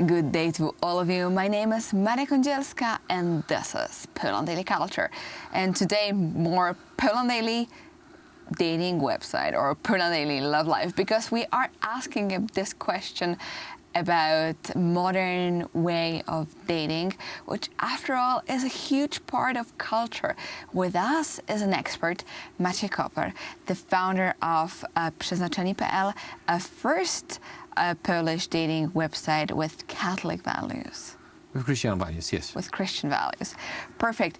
Good day to all of you. My name is Maria Kądzielska and this is Poland Daily Culture. And today more Poland Daily dating website or Poland Daily love life, because we are asking this question about modern way of dating, which after all is a huge part of culture. With us is an expert, Maciej Koper, the founder of Przeznaczeni.pl, a first Polish dating website with Catholic values. With Christian values, yes. With Christian values. Perfect.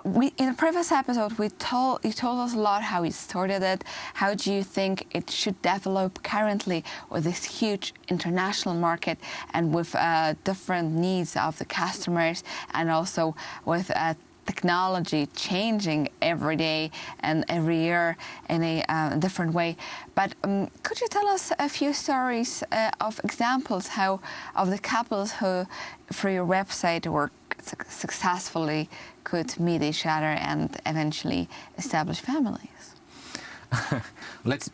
In the previous episode, you told us a lot how you started it. How do you think it should develop currently with this huge international market and with different needs of the customers, and also with technology changing every day and every year in a different way? But could you tell us a few stories of examples of the couples who, through your website, were successfully could meet each other and eventually establish families?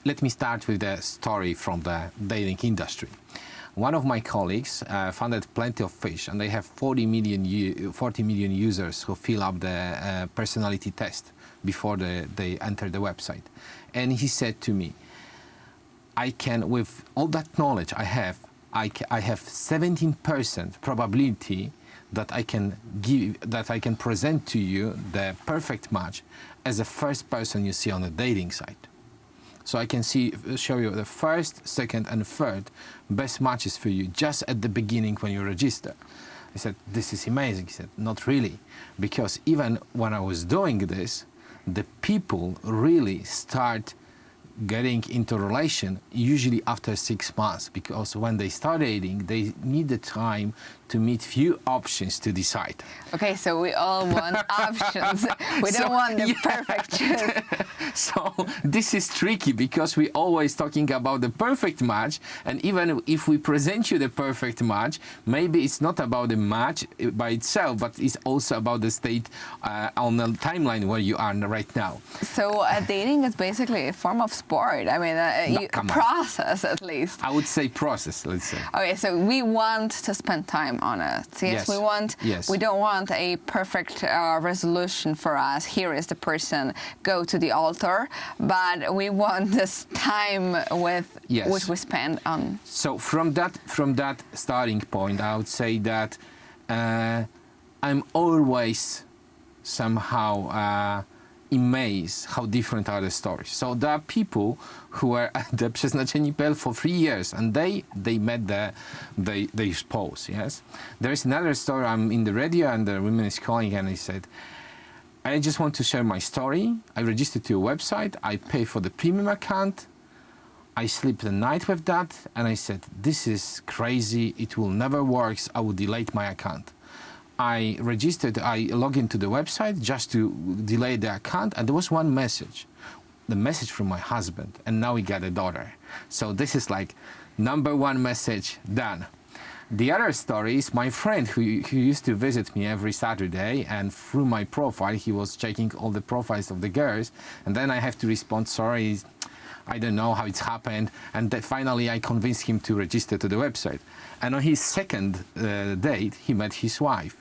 Let me start with the story from the dating industry. One of my colleagues founded Plenty of Fish, and they have 40 million users who fill up the personality test before they enter the website. And he said to me, I can, with all that knowledge I have 17% probability that I can present to you the perfect match as the first person you see on a dating site. So I can show you the first, second, and third best matches for you just at the beginning when you register. I said, this is amazing. He said, not really, because even when I was doing this, the people really start getting into relation usually after 6 months, because when they start dating, they need the time to meet few options to decide. Okay, so we all want options. We don't want the perfect choice. So this is tricky, because we always talking about the perfect match, and even if we present you the perfect match, maybe it's not about the match by itself, but it's also about the state on the timeline where you are right now. So dating is basically a form of sport. I mean, process at least. I would say process, let's say. Okay, so we want to spend time on it. Yes, we want. Yes. We don't want a perfect resolution for us. Here is the person. Go to the altar. But we want this time with which we spend on. So from that starting point, I would say that I'm always somehow amazed how different are the stories. So there are people who were at the Przeznaczeni.pl for 3 years, and they met their spouse. Yes, there is another story. I'm in the radio, and the woman is calling, and he said, I just want to share my story. I registered to a website. I pay for the premium account. I sleep the night with that, and I said, this is crazy. It will never work. I will delete my account. I logged into the website just to delete the account, and there was one message, the message from my husband, and now we got a daughter. So this is like number one message done. The other story is my friend who used to visit me every Saturday, and through my profile, he was checking all the profiles of the girls, and then I have to respond, sorry, I don't know how it's happened, and then finally I convinced him to register to the website. And on his second date, he met his wife.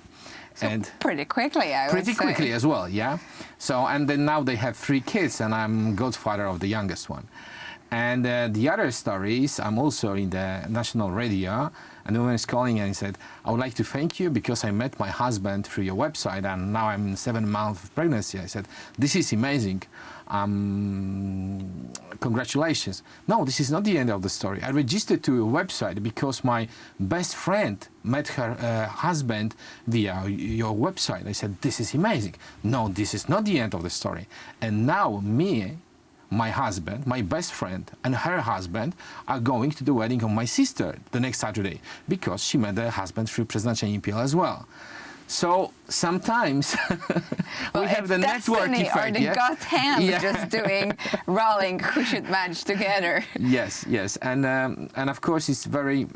So and pretty quickly, I would say. Pretty quickly as well, yeah. So, and then now they have 3 kids, and I'm godfather of the youngest one. And the other story is, I'm also in the national radio, and the woman is calling and he said, I would like to thank you because I met my husband through your website, and now I'm in 7 months of pregnancy. I said, this is amazing. Congratulations. No, this is not the end of the story. I registered to a website because my best friend met her husband via your website. I said, this is amazing. No, this is not the end of the story. And now me, my husband, my best friend, and her husband are going to the wedding of my sister the next Saturday, because she met her husband through Przeznaczeni.pl as well. So sometimes we have the network effect. Or the God hand just doing rolling who should match together. Yes, and of course it's very,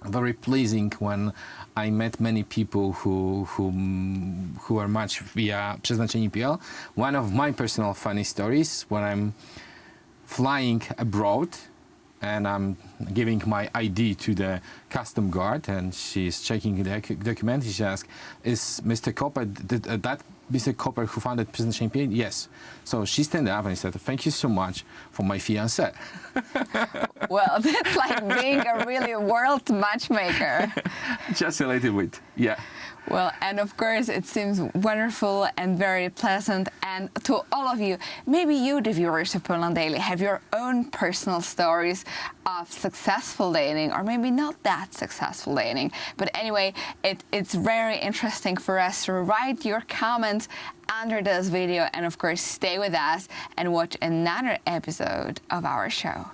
very pleasing when I met many people who are matched via Przeznaczeni.pl. One of my personal funny stories, when I'm flying abroad and I'm giving my ID to the custom guard, and she's checking the document. She asks, "Is Mr. Copper that Mr. Copper who founded Przeznaczeni.pl?" Yes. So she stand up and said, "Thank you so much for my fiancé." Well, that's like being a really world matchmaker. Just a little bit, yeah. Well, and of course, it seems wonderful and very pleasant. And to all of you, maybe you, the viewers of Poland Daily, have your own personal stories of successful dating, or maybe not that successful dating. But anyway, it's very interesting for us to write your comments under this video, and of course, stay with us and watch another episode of our show.